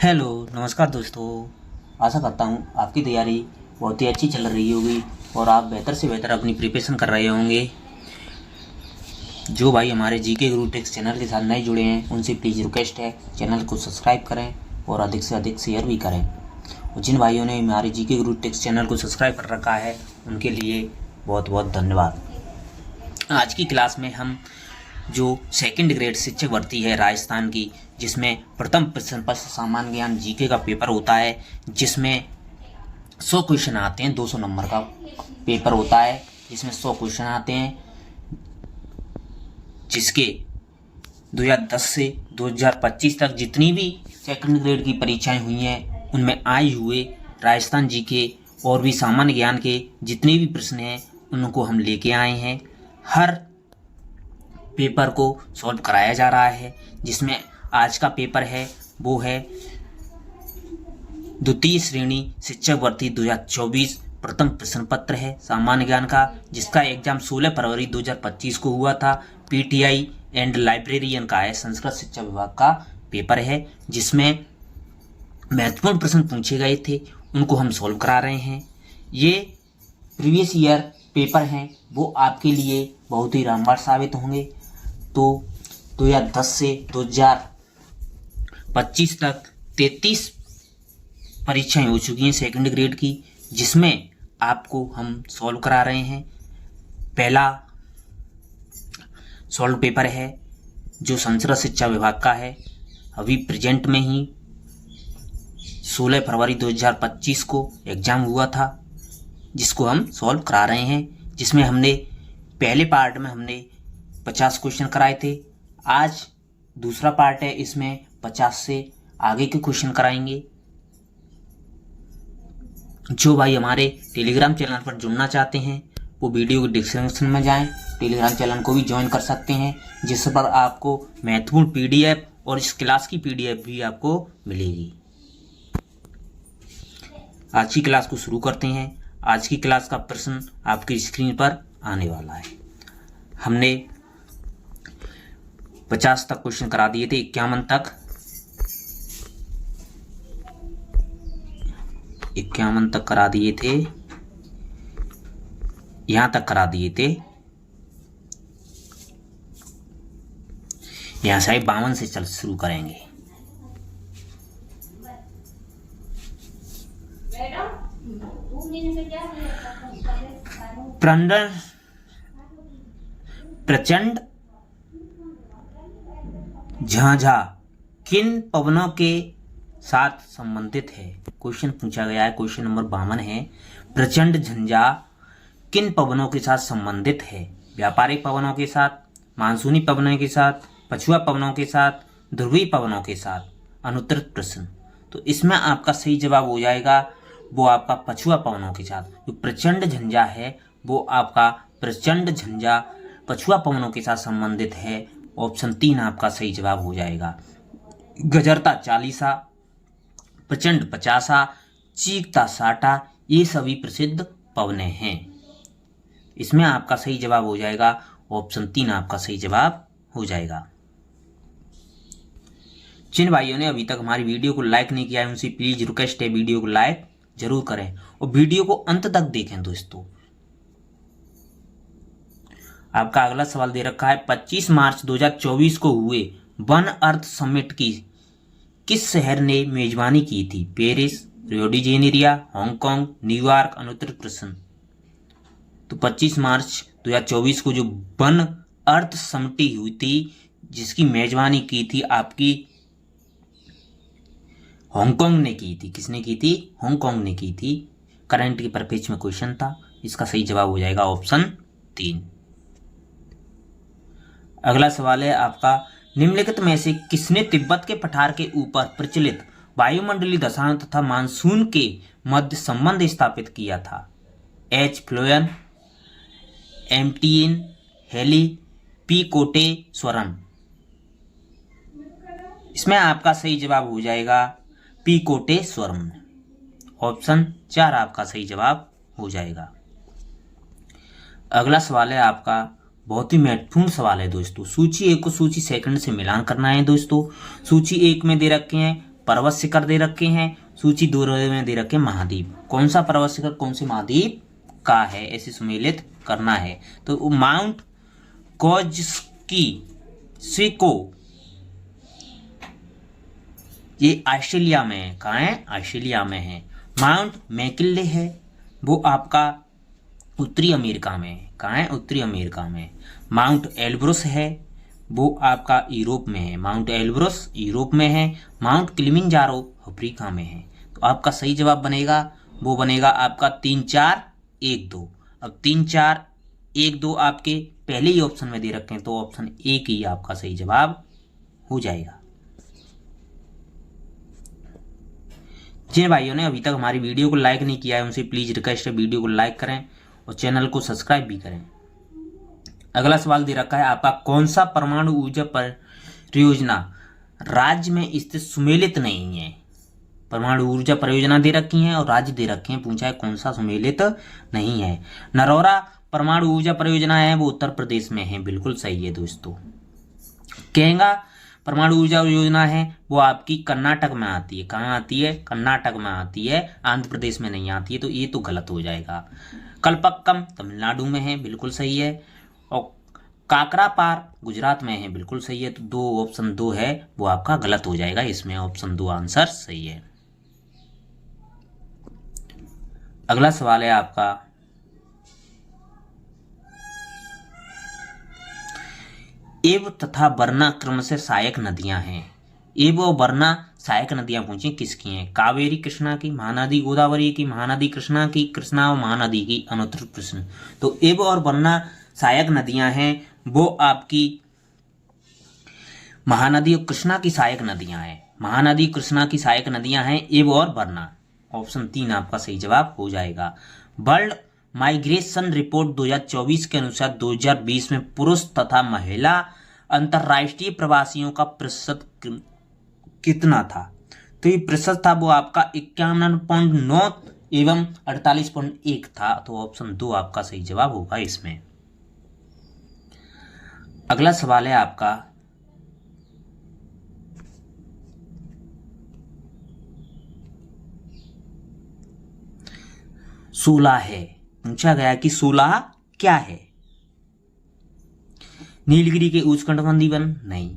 Hello नमस्कार दोस्तों। आशा करता हूँ आपकी तैयारी बहुत ही अच्छी चल रही होगी और आप बेहतर से बेहतर अपनी प्रिपरेशन कर रहे होंगे। जो भाई हमारे जीके गुरु टेक्स चैनल के साथ नए जुड़े हैं उनसे प्लीज़ रिक्वेस्ट है चैनल को सब्सक्राइब करें और अधिक से अधिक शेयर भी करें। और जिन भाइयों ने हमारे जीके गुरु टेक्स चैनल को सब्सक्राइब कर रखा है उनके लिए बहुत बहुत धन्यवाद। आज की क्लास में हम जो सेकंड ग्रेड शिक्षक भर्ती है राजस्थान की, जिसमें प्रथम प्रश्न पत्र सामान्य ज्ञान जीके का पेपर होता है, जिसमें 100 क्वेश्चन आते हैं। 200 नंबर का पेपर होता है जिसमें 100 क्वेश्चन आते हैं, जिसके 2010 से 2025 तक जितनी भी सेकंड ग्रेड की परीक्षाएं हुई हैं उनमें आए हुए राजस्थान जीके और भी सामान्य ज्ञान के जितने भी प्रश्न हैं उनको हम लेके आए हैं। हर पेपर को सॉल्व कराया जा रहा है, जिसमें आज का पेपर है वो है द्वितीय श्रेणी शिक्षक भर्ती 2024 प्रथम प्रश्न पत्र है सामान्य ज्ञान का, जिसका एग्जाम 16 फरवरी 2025 को हुआ था। पीटीआई एंड लाइब्रेरियन का है, संस्कृत शिक्षा विभाग का पेपर है, जिसमें महत्वपूर्ण प्रश्न पूछे गए थे उनको हम सॉल्व करा रहे हैं। ये प्रीवियस ईयर पेपर हैं, वो आपके लिए बहुत ही रामबाण साबित होंगे। तो 2010 से 2025 तक 33 परीक्षाएं हो चुकी हैं सेकंड ग्रेड की, जिसमें आपको हम सॉल्व करा रहे हैं। पहला सॉल्व पेपर है जो संस्कृत शिक्षा विभाग का है, अभी प्रेजेंट में ही 16 फरवरी 2025 को एग्जाम हुआ था, जिसको हम सॉल्व करा रहे हैं। जिसमें हमने पहले पार्ट में हमने 50 क्वेश्चन कराए थे। आज दूसरा पार्ट है, इसमें 50 से आगे के क्वेश्चन कराएंगे। जो भाई हमारे टेलीग्राम चैनल पर जुड़ना चाहते हैं वो वीडियो के डिस्क्रिप्शन में जाएं, टेलीग्राम चैनल को भी ज्वाइन कर सकते हैं, जिस पर आपको महत्वपूर्ण पीडीएफ और इस क्लास की पीडीएफ भी आपको मिलेगी। आज की क्लास को शुरू करते हैं। आज की क्लास का प्रश्न आपकी स्क्रीन पर आने वाला है। हमने 50 तक क्वेश्चन करा दिए थे, 51 तक करा दिए थे, यहां तक करा दिए थे। यहां से 52 से चल शुरू करेंगे। प्रचंड झांझा किन पवनों के साथ संबंधित है? क्वेश्चन पूछा गया है, क्वेश्चन नंबर 52 है। प्रचंड झंझा किन पवनों के साथ संबंधित है? व्यापारिक पवनों के साथ, मानसूनी पवनों के साथ, पछुआ पवनों के साथ, ध्रुवीय पवनों के साथ। अनुत्तरित प्रश्न, तो इसमें आपका सही जवाब हो जाएगा वो आपका पछुआ पवनों के साथ। जो प्रचंड झंझा है वो आपका प्रचंड झंझा पछुआ पवनों के साथ संबंधित है। ऑप्शन 3 आपका सही जवाब हो जाएगा। गजरता 40, प्रचंड 50, चीखता 60, ये सभी प्रसिद्ध पवने हैं। इसमें आपका सही जवाब हो जाएगा ऑप्शन 3 आपका सही जवाब हो जाएगा। जिन भाइयों ने अभी तक हमारी वीडियो को लाइक नहीं किया है उनसे प्लीज रिक्वेस्ट है वीडियो को लाइक जरूर करें और वीडियो को अंत तक देखें। दोस्तों आपका अगला सवाल दे रखा है, 25 मार्च 2024 को हुए वन अर्थ समिट की किस शहर ने मेजबानी की थी? Paris, Rio de Janeiro, Hong Kong, New York. अनुत्तरित प्रश्न, तो 25 मार्च 2024 को जो वन अर्थ समिट हुई थी जिसकी मेजबानी की थी आपकी हांगकांग ने की थी। किसने की थी? हांगकांग ने की थी। करंट के परिपेक्ष में क्वेश्चन था, इसका सही जवाब हो जाएगा ऑप्शन 3। अगला सवाल है आपका, निम्नलिखित में से किसने तिब्बत के पठार के ऊपर प्रचलित वायुमंडलीय दशाओं तथा मानसून के मध्य संबंध स्थापित किया था? एच फ्लोयन, एमटीएन, हेली, पी कोटेश्वरम। इसमें आपका सही जवाब हो जाएगा पी कोटेश्वरम। ऑप्शन 4 आपका सही जवाब हो जाएगा। अगला सवाल है आपका बहुत ही महत्वपूर्ण सवाल है दोस्तों। सूची 1 को सूची सेकंड से मिलान करना है दोस्तों। सूची 1 में दे रखे हैं पर्वत शिखर दे रखे हैं, सूची 2 में दे रखे महाद्वीप। कौन सा पर्वत शिखर कौन से महाद्वीप का है, ऐसे सुमेलित करना है। तो माउंट कोज़्की सिको, ये ऑस्ट्रेलिया में है। कहाँ है? ऑस्ट्रेलिया में है। माउंट मैकिन्ले है, वो आपका उत्तरी अमेरिका में है। कहाँ है? उत्तरी अमेरिका में। माउंट एल्ब्रुस है, वो आपका यूरोप में है। माउंट एल्ब्रुस यूरोप में है। माउंट किलिमंजारो अफ्रीका में है। तो आपका सही जवाब बनेगा, वो बनेगा आपका 3 4 1 2। अब 3 4 1 2 आपके पहले ही ऑप्शन में दे रखे हैं, तो ऑप्शन ए ही आपका सही जवाब हो जाएगा। जिन भाइयों ने अभी तक हमारी वीडियो को लाइक नहीं किया है, उनसे प्लीज रिक्वेस्ट है वीडियो को लाइक करें और चैनल को सब्सक्राइब भी करें। अगला सवाल दे रखा है आपका, कौन सा परमाणु ऊर्जा परियोजना राज्य में स्थित सुमेलित नहीं है। परमाणु ऊर्जा परियोजना दे रखी है और राज्य दे रखे हैं, पूछा है कौन सा सुमेलित नहीं है। नरोरा परमाणु ऊर्जा परियोजना है, वो उत्तर प्रदेश में है, बिल्कुल सही है दोस्तों। केंगा परमाणु ऊर्जा योजना है, वो आपकी कर्नाटक में आती है। कहाँ आती है? कर्नाटक में आती है, आंध्र प्रदेश में नहीं आती है, तो ये तो गलत हो जाएगा। कलपक्कम तमिलनाडु में है, बिल्कुल सही है। और काकरापार गुजरात में है, बिल्कुल सही है। तो दो ऑप्शन 2 है वो आपका गलत हो जाएगा, इसमें ऑप्शन 2 आंसर सही है। अगला सवाल है आपका, एव तथा बरना क्रम से सहायक नदियां हैं। एव और बरना सहायक नदियां पूछी किसकी हैं? कावेरी कृष्णा की, महानदी गोदावरी की, महानदी कृष्णा की, कृष्णा और महानदी की, अनुत्तर प्रश्न। तो एव और बरना सहायक नदियां हैं, वो आपकी महानदी और कृष्णा की सहायक नदियां हैं। महानदी कृष्णा की सहायक नदियां हैं एव और बरना। ऑप्शन 3 आपका सही जवाब हो जाएगा। वर्ल्ड माइग्रेशन रिपोर्ट 2024 के अनुसार 2020 में पुरुष तथा महिला अंतरराष्ट्रीय प्रवासियों का प्रतिशत कितना था? तो ये प्रतिशत था वो आपका 51.9 एवं 48.1 था। तो ऑप्शन 2 आपका सही जवाब होगा इसमें। अगला सवाल है आपका, सूला है। पूछा गया कि सूला क्या है? नीलगिरी के उष्णकटिबंधीय वन नहीं।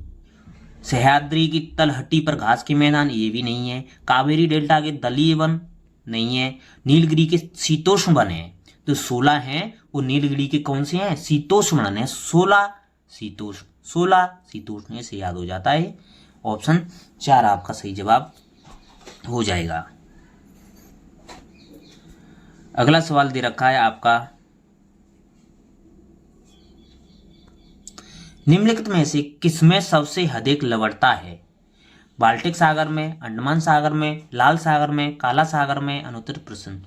सह्याद्री की तलहटी पर घास के मैदान, ये भी नहीं है। कावेरी डेल्टा के दलीय वन नहीं है। नीलगिरी के शीतोष्ण वन है। तो 16 हैं वो नीलगिरी के कौन से हैं? शीतोष्ण वन है। 16 शीतोष्ण से याद हो जाता है। ऑप्शन 4 आपका सही जवाब हो जाएगा। अगला सवाल दे रखा है आपका, निम्नलिखित में से किसमें सबसे अधिक लवणता है? बाल्टिक सागर में, अंडमान सागर में, लाल सागर में, काला सागर में, अनुत्तर प्रश्न।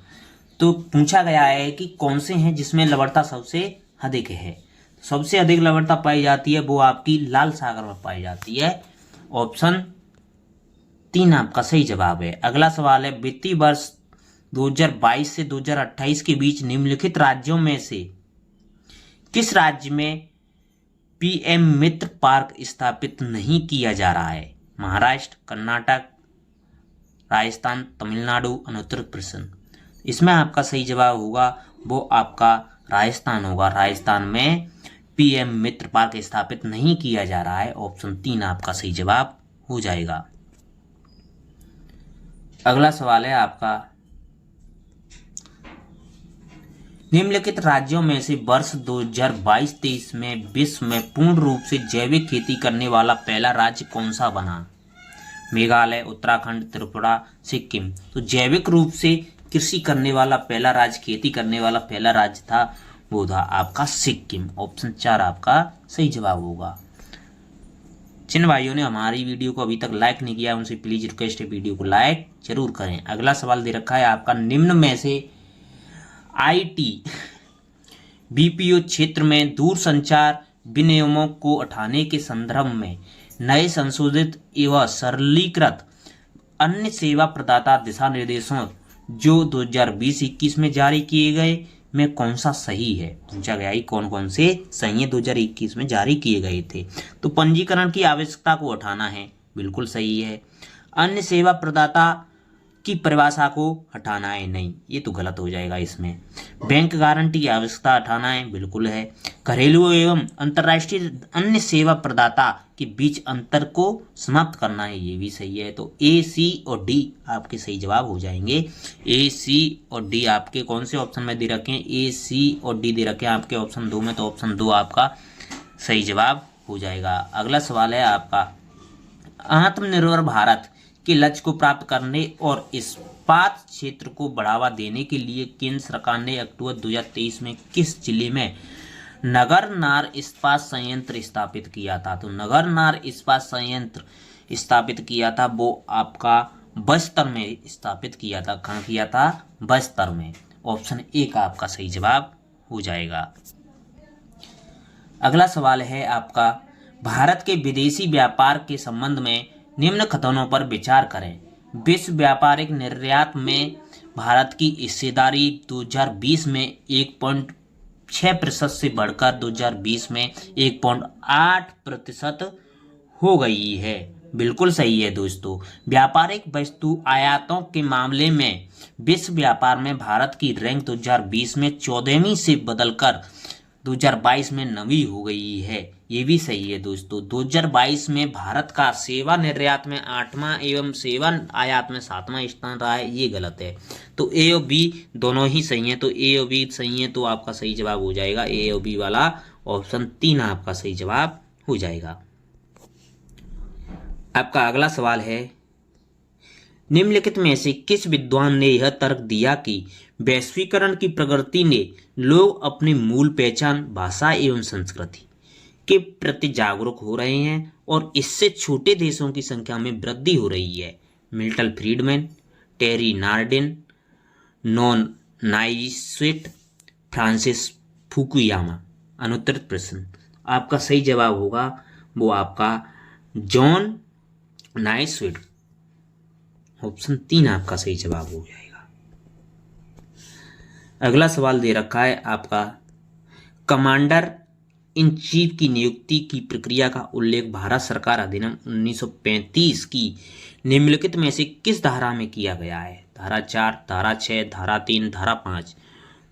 तो पूछा गया है कि कौन से हैं जिसमें लवणता सबसे अधिक है। सबसे अधिक लवणता पाई जाती है वो आपकी लाल सागर में पाई जाती है। ऑप्शन 3 आपका सही जवाब है। अगला सवाल है, वित्तीय वर्ष 2022 से 2028 के बीच निम्नलिखित राज्यों में से किस राज्य में पीएम मित्र पार्क स्थापित नहीं किया जा रहा है? महाराष्ट्र, कर्नाटक, राजस्थान, तमिलनाडु, अनुत्तर प्रदेश। इसमें आपका सही जवाब होगा वो आपका राजस्थान होगा। राजस्थान में पीएम मित्र पार्क स्थापित नहीं किया जा रहा है। ऑप्शन 3 आपका सही जवाब हो जाएगा। अगला सवाल है आपका, निम्नलिखित राज्यों में से वर्ष 2022-23 में विश्व में पूर्ण रूप से जैविक खेती करने वाला पहला राज्य कौन सा बना? मेघालय, उत्तराखंड, त्रिपुरा, सिक्किम। तो जैविक रूप से कृषि करने वाला पहला राज्य, खेती करने वाला पहला राज्य था वो था आपका सिक्किम। ऑप्शन 4 आपका सही जवाब होगा। जिन भाइयों ने हमारी वीडियो को अभी तक लाइक नहीं किया उनसे प्लीज रिक्वेस्ट है वीडियो को लाइक जरूर करें। अगला सवाल दे रखा है आपका, निम्न में से आईटी बीपीओ क्षेत्र में दूरसंचार विनियमों को हटाने के संदर्भ में नए संशोधित एवं सरलीकृत अन्य सेवा प्रदाता दिशा निर्देशों जो 2020-21 में जारी किए गए में कौन सा सही है? पूछा गया ही कौन कौन से सही है 2021 में जारी किए गए थे। तो पंजीकरण की आवश्यकता को हटाना है, बिल्कुल सही है। अन्य सेवा प्रदाता की परिभाषा को हटाना है, नहीं, ये तो गलत हो जाएगा इसमें। बैंक गारंटी की आवश्यकता हटाना है, बिल्कुल है। घरेलू एवं अंतर्राष्ट्रीय अन्य सेवा प्रदाता के बीच अंतर को समाप्त करना है, ये भी सही है। तो ए, सी और डी आपके सही जवाब हो जाएंगे। ए, सी और डी आपके कौन से ऑप्शन में दे रखे हैं? ए, सी और डी दे रखे हैं आपके ऑप्शन 2 में, तो ऑप्शन 2 आपका सही जवाब हो जाएगा। अगला सवाल है आपका, आत्मनिर्भर भारत के लक्ष्य को प्राप्त करने और इस्पात क्षेत्र को बढ़ावा देने के लिए केंद्र सरकार ने अक्टूबर 2023 में किस जिले में नगरनार इस्पात संयंत्र स्थापित किया था? तो नगरनार इस्पात संयंत्र स्थापित किया था वो आपका बस्तर में स्थापित किया था। कहाँ किया था? बस्तर में। ऑप्शन ए का आपका सही जवाब हो जाएगा। अगला सवाल है आपका, भारत के विदेशी व्यापार के संबंध में निम्न कथनों पर विचार करें। विश्व व्यापारिक निर्यात में भारत की हिस्सेदारी 2020 में 1.6% से बढ़कर 2020 में 1.8% हो गई है। बिल्कुल सही है दोस्तों। व्यापारिक वस्तु आयातों के मामले में विश्व व्यापार में भारत की रैंक 2020 में 14वीं से बदलकर 2022 में 9वीं हो गई है, ये भी सही है दोस्तों। 2022 में भारत का सेवा निर्यात में 8वां एवं सेवा आयात में 7वां स्थान रहा है, ये गलत है। तो ए और बी दोनों ही सही हैं, तो ए और बी सही है, तो आपका सही जवाब हो जाएगा ए और बी वाला ऑप्शन 3 आपका सही जवाब हो जाएगा। आपका अगला सवाल है, निम्नलिखित में से किस विद्वान ने यह तर्क दिया कि वैश्वीकरण की प्रगति ने लोग अपनी मूल पहचान, भाषा एवं संस्कृति के प्रति जागरूक हो रहे हैं और इससे छोटे देशों की संख्या में वृद्धि हो रही है? मिल्टन फ्रीडमैन, टेरी नार्डिन, नॉन नाइस्वेट, फ्रांसिस फुकुयामा। अनुत्तरित प्रश्न, आपका सही जवाब होगा वो आपका जॉन नाइस्वेट। ऑप्शन 3 आपका सही जवाब हो जाएगा। अगला सवाल दे रखा है आपका, कमांडर इन चीफ की नियुक्ति की प्रक्रिया का उल्लेख भारत सरकार अधिनियम 1935 की निम्नलिखित में से किस धारा में किया गया है? धारा 4, धारा 6, धारा 3, धारा 5।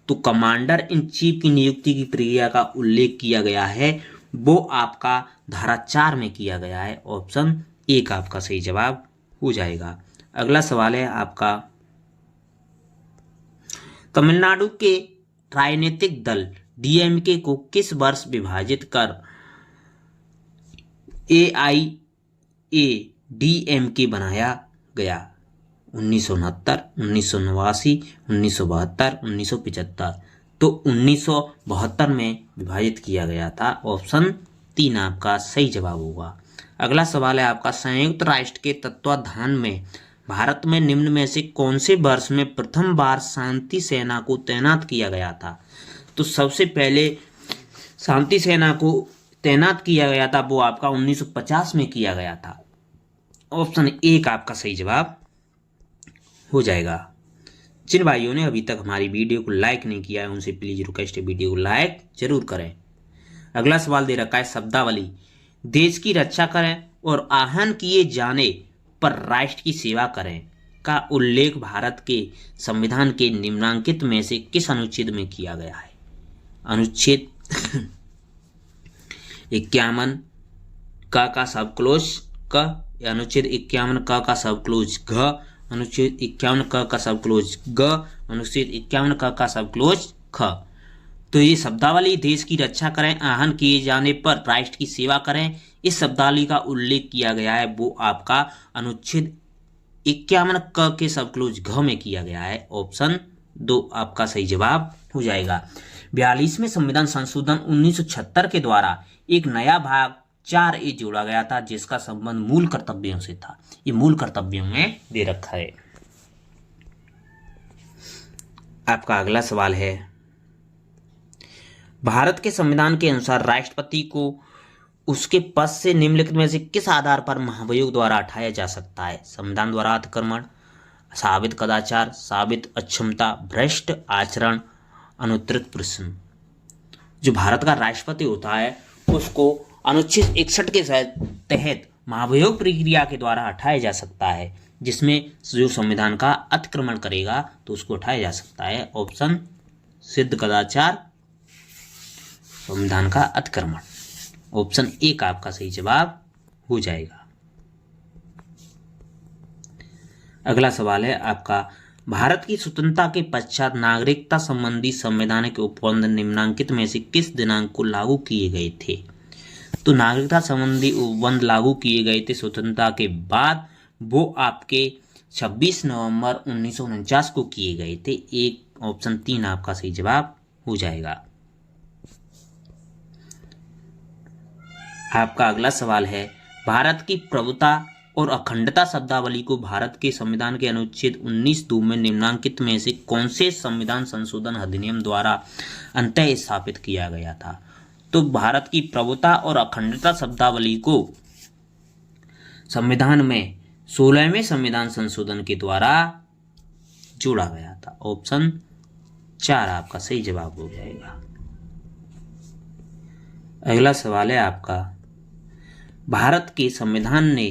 तो कमांडर इन चीफ की नियुक्ति की प्रक्रिया का उल्लेख किया गया है वो आपका धारा 4 में किया गया है। ऑप्शन 1 आपका सही जवाब हो जाएगा। अगला सवाल है आपका, तमिलनाडु के राजनीतिक दल डीएमके को किस वर्ष विभाजित कर एआईएडीएमके बनाया गया? 1969, 1989, 1972, 1975। तो 1972 में विभाजित किया गया था। ऑप्शन 3 आपका सही जवाब होगा। अगला सवाल है आपका, संयुक्त राष्ट्र के तत्वाधान में भारत में निम्न में से कौन से वर्ष में प्रथम बार शांति सेना को तैनात किया गया था? तो सबसे पहले शांति सेना को तैनात किया गया था वो आपका 1950 में किया गया था। ऑप्शन 1 आपका सही जवाब हो जाएगा। जिन भाइयों ने अभी तक हमारी वीडियो को लाइक नहीं किया है उनसे प्लीज रिक्वेस्ट है वीडियो को लाइक जरूर करें। अगला सवाल दे रखा है, शब्दावली, देश की रक्षा करें और आहन किए जाने पर राष्ट्र की सेवा करें का उल्लेख भारत के संविधान के निम्नांकित में से किस अनुच्छेद में किया गया है? अनुच्छेद 51 का सब क्लोज क, अनुच्छेद 51 का सब क्लोज घ, अनुच्छेद 51 का सब क्लोज ग, अनुच्छेद 51 का सब क्लोज ख। तो ये शब्दावली, देश की रक्षा करें, आहन किए जाने पर राष्ट्र की सेवा करें, इस शब्दावली का उल्लेख किया गया है वो आपका अनुच्छेद 51 क के सब क्लोज घ में किया गया है। ऑप्शन 2 आपका सही जवाब हो जाएगा। 42वें संविधान संशोधन 1976 के द्वारा एक नया भाग 4A जोड़ा गया था जिसका संबंध मूल कर्तव्यों से था। ये मूल कर्तव्यों में दे रखा है। आपका अगला सवाल है, भारत के संविधान के अनुसार राष्ट्रपति को उसके पद से निम्नलिखित में से किस आधार पर महाभियोग द्वारा हटाया जा सकता है? संविधान द्वारा अतिक्रमण, साबित कदाचार, साबित अक्षमता, भ्रष्ट आचरण। अनुत्तरित प्रश्न, जो भारत का राष्ट्रपति होता है उसको अनुच्छेद 61 के तहत महाभियोग प्रक्रिया के द्वारा हटाया जा सकता है, जिसमें जो संविधान का अतिक्रमण करेगा तो उसको हटाया जा सकता है। ऑप्शन सिद्ध कदाचार, संविधान का अतिक्रमण। ऑप्शन एक आपका सही जवाब हो जाएगा। अगला सवाल है आपका, भारत की स्वतंत्रता के पश्चात नागरिकता संबंधी संवैधानिक उपबंध निम्नलिखित में से किस दिनांक को लागू किए गए थे? तो नागरिकता संबंधी उपबंध लागू किए गए थे स्वतंत्रता के बाद, वो आपके 26 नवंबर 1949 को किए गए थे। एक ऑप्शन 3 आपका सही जवाब हो जाएगा। आपका अगला सवाल है, भारत की प्रभुता और अखंडता शब्दावली को भारत के संविधान के अनुच्छेद 19(2) में निम्नलिखित में से कौन से संविधान संशोधन अधिनियम द्वारा अंततः स्थापित किया गया था? तो भारत की प्रभुता और अखंडता शब्दावली को संविधान में 16वें संविधान संशोधन के द्वारा जोड़ा गया था। ऑप्शन 4 आपका सही जवाब हो जाएगा। अगला सवाल है आपका, भारत के संविधान ने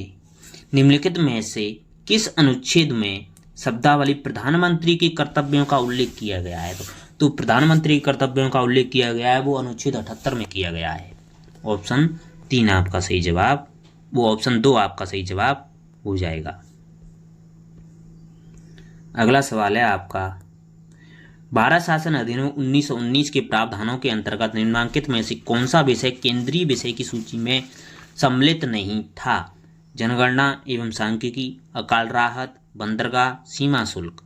निम्नलिखित में से किस अनुच्छेद में शब्दावली प्रधानमंत्री के कर्तव्यों का उल्लेख किया गया है? तो प्रधानमंत्री के कर्तव्यों का उल्लेख किया गया है वो अनुच्छेद 78 में किया गया है। ऑप्शन 3 आपका सही जवाब, वो ऑप्शन 2 आपका सही जवाब हो जाएगा। अगला सवाल है आपका, भारत शासन अधिनियम 1919 के प्रावधानों के अंतर्गत निम्नलिखित में से कौन सा विषय केंद्रीय विषय की सूची में सम्मिलित नहीं था? जनगणना एवं सांख्यिकी, अकाल राहत, बंदरगाह, सीमा शुल्क।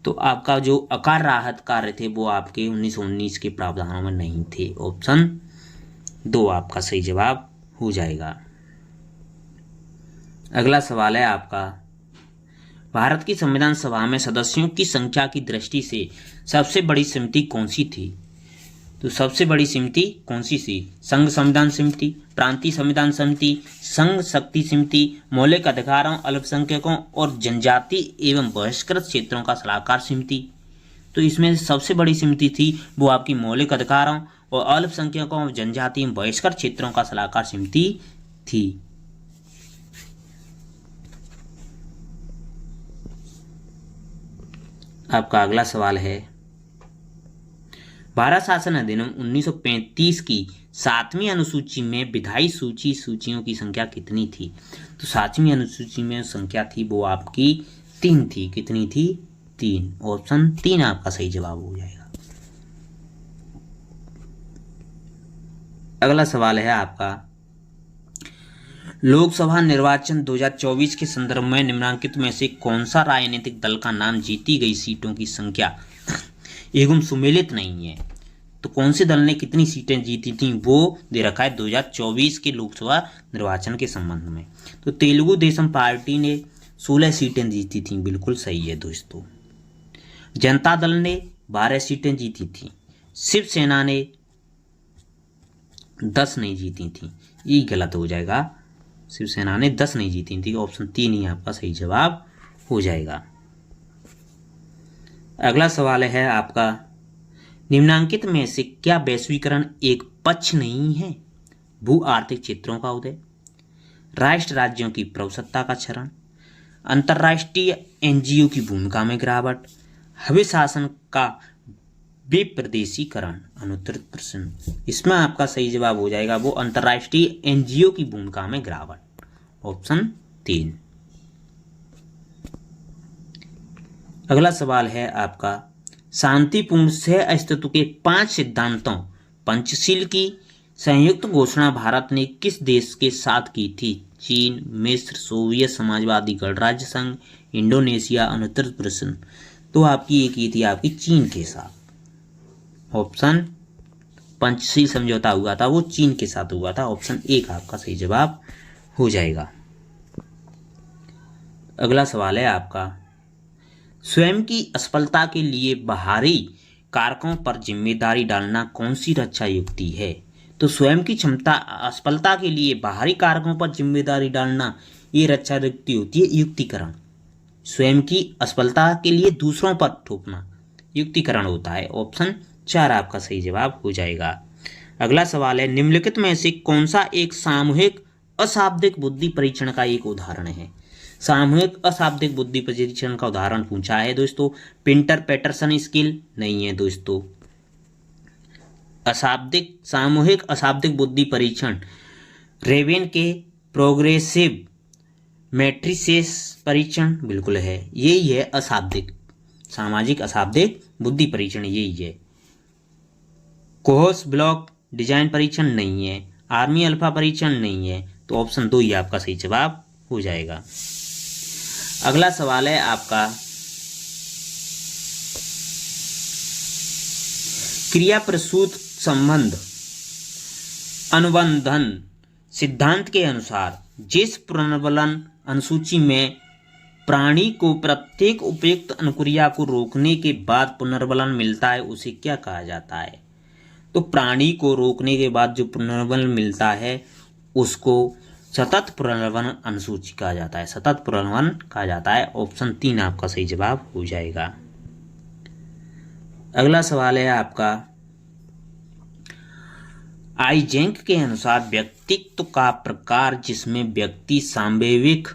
तो आपका जो अकाल राहत कार्य थे वो आपके 1919 के प्रावधानों में नहीं थे। ऑप्शन 2 आपका सही जवाब हो जाएगा। अगला सवाल है आपका, भारत की संविधान सभा में सदस्यों की संख्या की दृष्टि से सबसे बड़ी समिति कौन सी थी? तो सबसे बड़ी समिति कौन सी थी? संघ संविधान समिति, प्रांतीय संविधान समिति, संघ शक्ति समिति, मौलिक अधिकारों, अल्पसंख्यकों और जनजाति एवं बहिष्कृत क्षेत्रों का सलाहकार समिति। तो इसमें सबसे बड़ी समिति थी वो आपकी मौलिक अधिकारों और अल्पसंख्यकों और जनजाति एवं बहिष्कृत क्षेत्रों का सलाहकार समिति थी। आपका अगला सवाल है, भारत शासन अधिनियम 1935 की 7वीं अनुसूची में विधायी सूचियों की संख्या कितनी थी? तो 7वीं अनुसूची में संख्या थी वो आपकी 3 थी। कितनी थी? 3। ऑप्शन 3 आपका सही जवाब हो जाएगा। अगला सवाल है आपका, लोकसभा निर्वाचन 2024 के संदर्भ में निम्नलिखित में से कौन सा राजनीतिक दल का नाम जीती गई सीटों की संख्या एवं सुमेलित नहीं है? तो कौन से दल ने कितनी सीटें जीती थी वो दे रखा है 2024 के लोकसभा निर्वाचन के संबंध में। तो तेलुगु देशम पार्टी ने 16 सीटें जीती थी, बिल्कुल सही है दोस्तों। जनता दल ने 12 सीटें जीती थी। शिवसेना ने 10 नहीं जीती थी, ये गलत हो जाएगा। शिवसेना ने 10 नहीं जीती थी। ऑप्शन 3 ही आपका सही जवाब हो जाएगा। अगला सवाल है आपका, निम्नलिखित में से क्या वैश्वीकरण एक पक्ष नहीं है? भू आर्थिक क्षेत्रों का उदय, राष्ट्र राज्यों की प्रभुसत्ता का क्षरण, अंतर्राष्ट्रीय एनजीओ की भूमिका में गिरावट, हवे शासन का विप्रदेशीकरण। अनुत्तरित प्रश्न, इसमें आपका सही जवाब हो जाएगा वो अंतर्राष्ट्रीय एनजीओ की भूमिका में गिरावट। ऑप्शन 3। अगला सवाल है आपका, शांतिपूर्ण सह अस्तित्व के 5 सिद्धांतों पंचशील की संयुक्त घोषणा भारत ने किस देश के साथ की थी? चीन, मिस्र, सोवियत समाजवादी गणराज्य संघ, इंडोनेशिया। अनुत्तरित प्रश्न, तो आपकी एक ये थी आपकी चीन के साथ। ऑप्शन पंचशील समझौता हुआ था वो चीन के साथ हुआ था। ऑप्शन 1 आपका सही जवाब हो जाएगा। अगला सवाल है आपका, स्वयं की असफलता के लिए बाहरी कारकों पर जिम्मेदारी डालना कौन सी रक्षा युक्ति है? तो स्वयं की क्षमता असफलता के लिए बाहरी कारकों पर जिम्मेदारी डालना ये रक्षा युक्ति होती है युक्तिकरण। स्वयं की असफलता के लिए दूसरों पर थोपना युक्तिकरण होता है। ऑप्शन 4 आपका सही जवाब हो जाएगा। अगला सवाल है, निम्नलिखित में से कौन सा एक सामूहिक अशाब्दिक बुद्धि परीक्षण का एक उदाहरण है। सामूहिक अशाब्दिक बुद्धि परीक्षण का उदाहरण पूछा है दोस्तों। पिंटर पैटरसन स्केल नहीं है दोस्तों। सामूहिक अशाब्दिक बुद्धि परीक्षण रेवेन के प्रोग्रेसिव मैट्रिसेस परीक्षण बिल्कुल है, यही है अशाब्दिक सामाजिक अशाब्दिक बुद्धि परीक्षण, यही है। कोहोस ब्लॉक डिजाइन परीक्षण नहीं है। आर्मी अल्फा परीक्षण नहीं है। तो ऑप्शन 2 ही आपका सही जवाब हो जाएगा। अगला सवाल है आपका क्रिया प्रसूत संबंध अनुबंधन सिद्धांत के अनुसार जिस पुनर्वलन अनुसूची में प्राणी को प्रत्येक उपयुक्त अनुक्रिया को रोकने के बाद पुनर्वलन मिलता है उसे क्या कहा जाता है? तो प्राणी को रोकने के बाद जो पुनर्वलन मिलता है उसको सतत पुनर्वलन अनुसूची कहा जाता है, सतत पुनर्वलन कहा जाता है। ऑप्शन 3 आपका सही जवाब हो जाएगा। अगला सवाल है आपका आइजेंक के अनुसार व्यक्तित्व का प्रकार जिसमें व्यक्ति सांवेगिक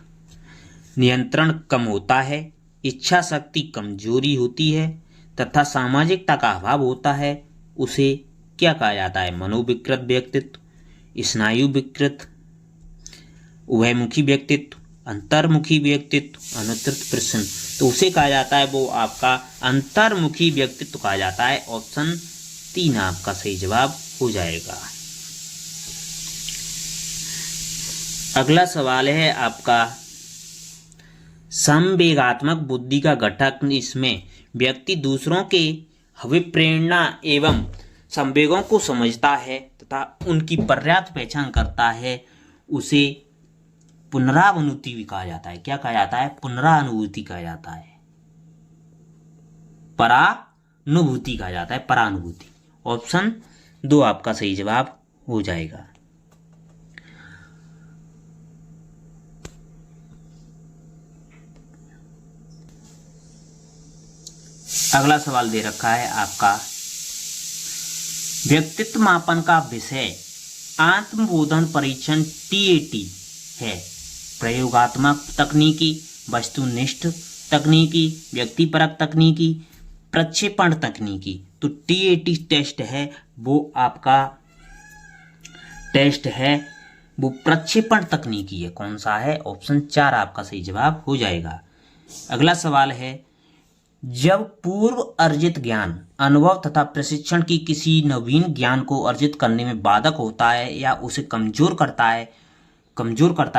नियंत्रण कम होता है, इच्छा शक्ति कमजोरी होती है तथा सामाजिकता का अभाव होता है उसे क्या कहा जाता है? मनोविकृत व्यक्तित्व, स्नायु विकृत, उभयमुखी व्यक्तित्व, अंतर्मुखी व्यक्तित्व, अनुत्तरित प्रश्न। तो उसे कहा जाता है वो आपका अंतर्मुखी व्यक्तित्व कहा जाता है। ऑप्शन 3 आपका सही जवाब हो जाएगा। अगला सवाल है आपका संवेगात्मक बुद्धि का घटक। इसमें व्यक्ति दूसरों के अभिप्रेरणा एवं संवेगों को समझता है तथा उनकी पर्याप्त पहचान करता है, उसे पुनरानुभूति भी कहा जाता है। क्या कहा जाता है? पुनरानुभूति कहा जाता है, परानुभूति कहा जाता है, परानुभूति। ऑप्शन 2 आपका सही जवाब हो जाएगा। अगला सवाल दे रखा है आपका व्यक्तित्व मापन का विषय आत्मबोधन परीक्षण TAT है। प्रयोगात्मक तकनीकी, वस्तुनिष्ठ तकनीकी, व्यक्तिपरक तकनीकी, प्रक्षेपण तकनीकी। तो TAT टेस्ट है वो आपका टेस्ट है वो प्रक्षेपण तकनीकी है। कौन सा है? ऑप्शन 4 आपका सही जवाब हो जाएगा। अगला सवाल है जब पूर्व अर्जित ज्ञान अनुभव तथा प्रशिक्षण की किसी नवीन ज्ञान को अर्जित करने में बाधक होता है या उसे कमजोर करता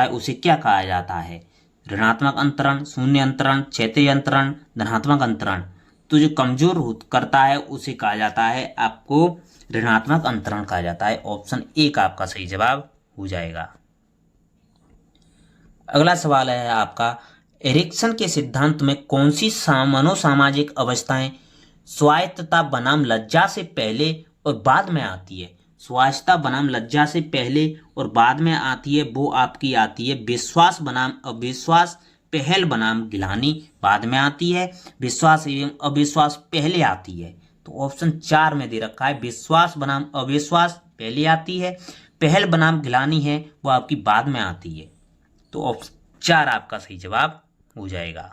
है उसे क्या कहा जाता है? ऋणात्मक अंतरण, शून्य अंतरण, क्षैतिज अंतरण, धनात्मक अंतरण। तो जो कमजोर करता है उसे कहा जाता है आपको ऋणात्मक अंतरण कहा जाता है। ऑप्शन 1 आपका सही जवाब हो जाएगा। अगला सवाल है आपका एरिक्सन के सिद्धांत में कौन सी मनोसामाजिक अवस्थाएं स्वायत्तता बनाम लज्जा से पहले और बाद में आती है? स्वायत्तता बनाम लज्जा से पहले और बाद में आती है वो आपकी आती है विश्वास बनाम अविश्वास, पहल बनाम गिलानी बाद में आती है, विश्वास एवं अविश्वास पहले आती है। तो ऑप्शन 4 में दे रखा है विश्वास बनाम अविश्वास पहले आती है, पहल बनाम गिलानी है वो आपकी बाद में आती है। तो ऑप्शन 4 आपका सही जवाब हो जाएगा।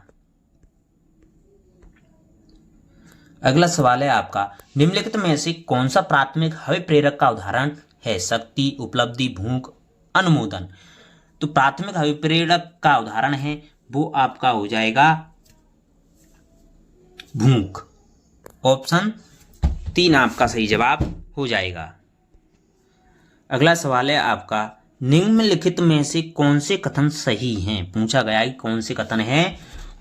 अगला सवाल है आपका निम्नलिखित में से कौन सा प्राथमिक अभिप्रेरक का उदाहरण है? शक्ति, उपलब्धि, भूख, अनुमोदन। तो प्राथमिक अभिप्रेरक का उदाहरण है वो आपका हो जाएगा भूख। ऑप्शन 3 आपका सही जवाब हो जाएगा। अगला सवाल है आपका निम्नलिखित में से कौन से कथन सही हैं? पूछा गया है कौन से कथन हैं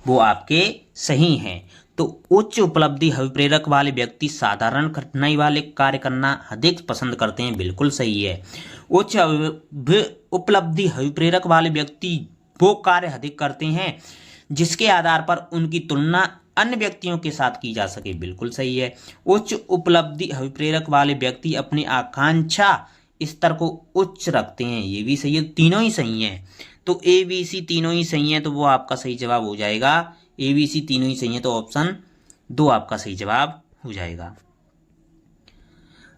वो आपके सही हैं। तो उच्च उपलब्धि अभिप्रेरक वाले व्यक्ति साधारण कठिनाई वाले कार्य करना अधिक पसंद करते हैं, बिल्कुल सही है। उच्च उपलब्धि अभिप्रेरक वाले व्यक्ति वो कार्य अधिक करते हैं जिसके आधार पर उनकी तुलना अन्य व्यक्तियों के साथ की जा सके, बिल्कुल सही है। उच्च उपलब्धि अभिप्रेरक वाले व्यक्ति अपनी आकांक्षा स्तर को उच्च रखते हैं, ये भी सही है। तीनों ही सही हैं। तो ABC तीनों ही सही हैं तो वो आपका सही जवाब हो जाएगा। ABC तीनों ही सही हैं तो ऑप्शन 2 आपका सही जवाब हो जाएगा।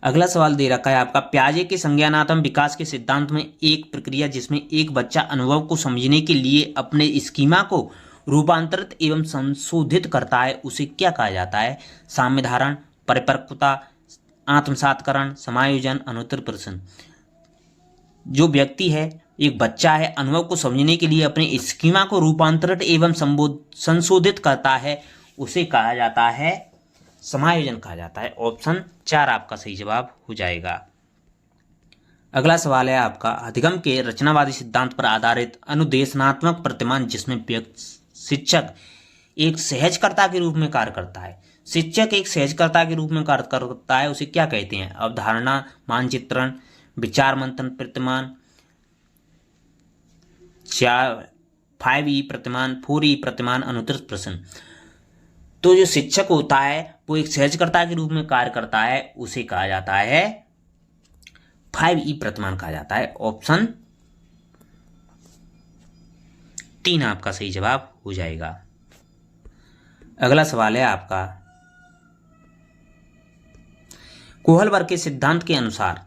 अगला सवाल दे रखा है आपका, पियाजे के संज्ञानात्मक विकास के सिद्धांत में एक प्रक्रिया जिसमें एक बच्चा अनुभव को समझने के लिए अपने स्कीमा को रूपांतरित एवं संशोधित करता है उसे क्या कहा जाता है? साम्य धारण, परिपक्वता, आत्मसातकरण, समायोजन, अनुत्तर प्रश्न। जो व्यक्ति है, एक बच्चा है, अनुभव को समझने के लिए अपने स्कीमा को रूपांतरित एवं संशोधित करता है उसे कहा जाता है समायोजन कहा जाता है। ऑप्शन 4 आपका सही जवाब हो जाएगा। अगला सवाल है आपका, अधिगम के रचनावादी सिद्धांत पर आधारित अनुदेशनात्मक प्रतिमान जिसमें शिक्षक एक सहजकर्ता के रूप में कार्य करता है, शिक्षक एक सहजकर्ता के रूप में कार्य करता है उसे क्या कहते हैं? अवधारणा मानचित्रण, विचार मंथन प्रतिमान, 5E प्रतिमान, 4E प्रतिमान, अनुत्तर प्रश्न। तो जो शिक्षक होता है वो एक सहजकर्ता के रूप में कार्य करता है उसे कहा जाता है 5E प्रतिमान कहा जाता है। ऑप्शन 3 आपका सही जवाब हो जाएगा। अगला सवाल है आपका, कोहलबर्ग के सिद्धांत के अनुसार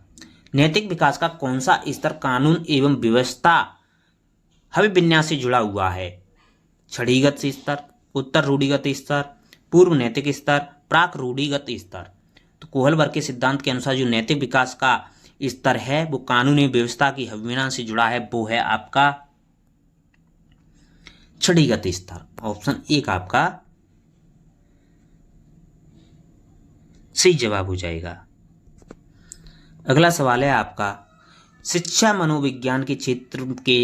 नैतिक विकास का कौन सा स्तर कानून एवं व्यवस्था अभिविन्यास से जुड़ा हुआ है? छड़ीगत स्तर, उत्तर रूढ़िगत स्तर, पूर्व नैतिक स्तर, प्राक रूढ़िगत स्तर। तो कोहलबर्ग के सिद्धांत के अनुसार जो नैतिक विकास का स्तर है वो कानूनी व्यवस्था की अभिविन्यास से जुड़ा है, वो है आपका छड़ीगत स्तर। ऑप्शन 1 आपका सही जवाब हो जाएगा। अगला सवाल है आपका, शिक्षा मनोविज्ञान के क्षेत्र के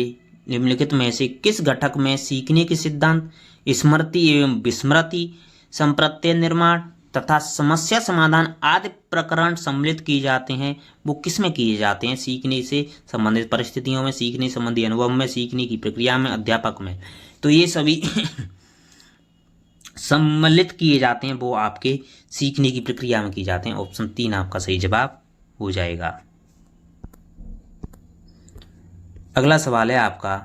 निम्नलिखित में से किस घटक में सीखने के सिद्धांत, स्मृति एवं विस्मृति, संप्रत्यय निर्माण तथा समस्या समाधान आदि प्रकरण सम्मिलित किए जाते हैं? वो किस में किए जाते हैं? सीखने से संबंधित परिस्थितियों में, सीखने संबंधी अनुभव में, सीखने की प्रक्रिया में, अध्यापक में। तो ये सभी सम्मिलित किए जाते हैं, वो आपके सीखने की प्रक्रिया में किए जाते हैं। ऑप्शन 3 आपका सही जवाब हो जाएगा। अगला सवाल है आपका,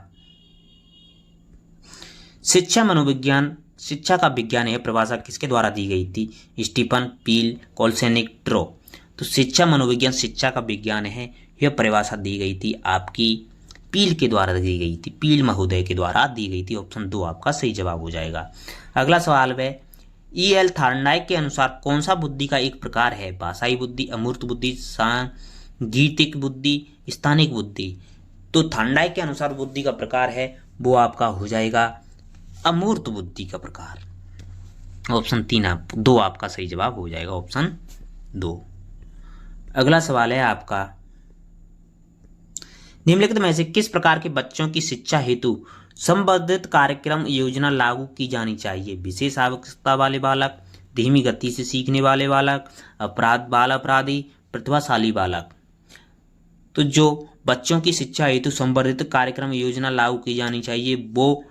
शिक्षा मनोविज्ञान शिक्षा का विज्ञान यह परिभाषा किसके द्वारा दी गई थी? स्टीफन, पील, कोलसेनिक, ट्रो। तो शिक्षा मनोविज्ञान शिक्षा का विज्ञान है, यह परिभाषा दी गई थी आपकी पील के द्वारा दी गई थी, पील महोदय के द्वारा दी गई थी। ऑप्शन 2 आपका सही जवाब हो जाएगा। अगला सवाल है, E.L. थार्नडाइक के अनुसार कौन सा बुद्धि का एक प्रकार है? भाषाई बुद्धि, अमूर्त बुद्धि, सांगीतिक बुद्धि, स्थानिक बुद्धि। तो थार्नडाइक के अनुसार बुद्धि का प्रकार है वो आपका हो जाएगा अमूर्त बुद्धि का प्रकार। ऑप्शन 2 आपका सही जवाब हो जाएगा। ऑप्शन 2। अगला सवाल है आपका, निम्नलिखित में से किस प्रकार के बच्चों की शिक्षा हेतु संबंधित कार्यक्रम योजना लागू की जानी चाहिए? विशेष आवश्यकता वाले बालक, धीमी गति से सीखने वाले बालक, अपराधी, प्रतिभाशाली बालक। तो जो बच्चों की शिक्षा हेतु संबंधित कार्यक्रम योजना लागू की जानी चाहिए वो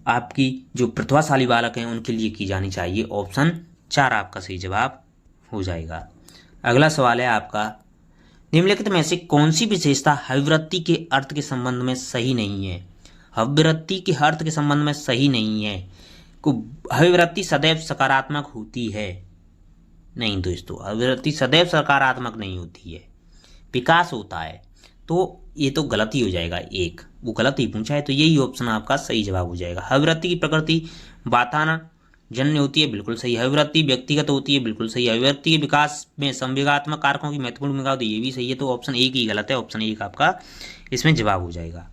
आपकी जो प्रतिभाशाली बालक हैं उनके लिए की जानी चाहिए। ऑप्शन 4 आपका सही जवाब हो जाएगा। अगला सवाल है आपका, निम्नलिखित में से कौन सी विशेषता अभिवृत्ति के अर्थ के संबंध में सही नहीं है? अभिवृत्ति के अर्थ के संबंध में सही नहीं है। अभिवृत्ति सदैव सकारात्मक होती है? नहीं दोस्तों, अभिवृत्ति सदैव सकारात्मक नहीं होती है, विकास होता है। तो ये तो गलत ही हो जाएगा, एक वो गलत ही पूछा है, तो यही ऑप्शन आपका सही जवाब हो जाएगा। अभिवृत्ति की प्रकृति वातावरण जन्य होती है, बिल्कुल सही। अभिवृत्ति व्यक्तिगत होती है, बिल्कुल सही। अभिवृत्ति के विकास में संवेगात्मक कारकों की महत्वपूर्ण भूमिका होती है, ये भी सही है। तो ऑप्शन 1 ही गलत है, ऑप्शन 1 आपका इसमें जवाब हो जाएगा।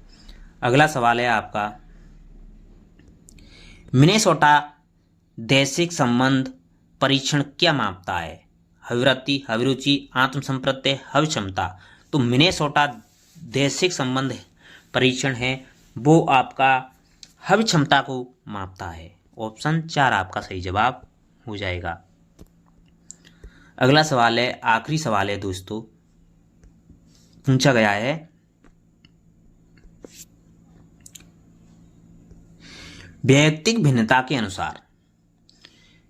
अगला सवाल है आपका, मिनेसोटा दैशिक संबंध परीक्षण क्या मापता है? अभिवृत्ति, अभिरुचि, आत्मसंप्रत्यय, अभिक्षमता। तो मिनेसोटा दैशिक संबंध परीक्षण है वो आपका अभिक्षमता को मापता है। ऑप्शन 4 आपका सही जवाब हो जाएगा। अगला सवाल है, आखिरी सवाल है दोस्तों, पूछा गया है, वैयक्तिक भिन्नता के अनुसार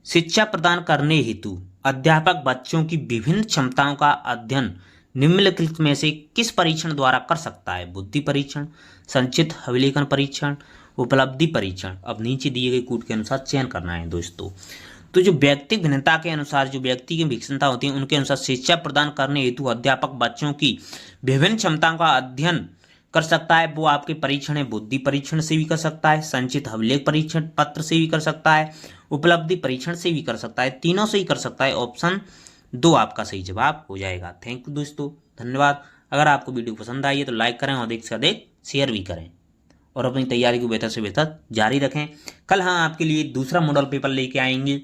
शिक्षा प्रदान करने हेतु अध्यापक बच्चों की विभिन्न क्षमताओं का अध्ययन निम्नलिखित में से किस परीक्षण द्वारा कर सकता है? बुद्धि परीक्षण, संचित अभिलेखन परीक्षण, उपलब्धि परीक्षण। अब नीचे दिए गए कूट के अनुसार चयन करना है दोस्तों। तो जो व्यक्तिगत भिन्नता के अनुसार जो व्यक्ति की विकसनता होती है उनके अनुसार शिक्षा प्रदान करने हेतु अध्यापक बच्चों की विभिन्न क्षमताओं का अध्ययन कर सकता है। वो आपके परीक्षण है, बुद्धि परीक्षण से भी कर सकता है, संचित अभिलेख परीक्षण पत्र से भी कर सकता है, उपलब्धि परीक्षण से भी कर सकता है, तीनों से ही कर सकता है। ऑप्शन 2 आपका सही जवाब हो जाएगा। थैंक यू दोस्तों, धन्यवाद। अगर आपको वीडियो पसंद आई है तो लाइक करें और अधिक से अधिक शेयर भी करें और अपनी तैयारी को बेहतर से बेहतर जारी रखें। कल हम आपके लिए दूसरा मॉडल पेपर लेके आएंगे।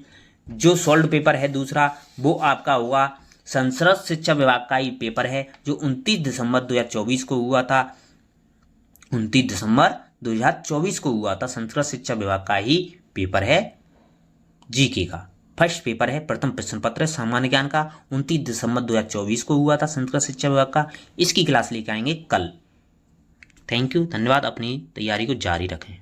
जो सॉल्व पेपर है दूसरा वो आपका होगा संस्कृत शिक्षा विभाग का ही पेपर है जो 29 दिसंबर 2024 को हुआ था। 29 दिसंबर 2024 को हुआ था। संस्कृत शिक्षा विभाग का ही पेपर है, जीके का फर्स्ट पेपर है, प्रथम प्रश्न पत्र है सामान्य ज्ञान का। 29 दिसंबर 2024 को हुआ था संस्कृत शिक्षा विभाग का। इसकी क्लास लेके आएंगे कल। थैंक यू, धन्यवाद। अपनी तैयारी को जारी रखें।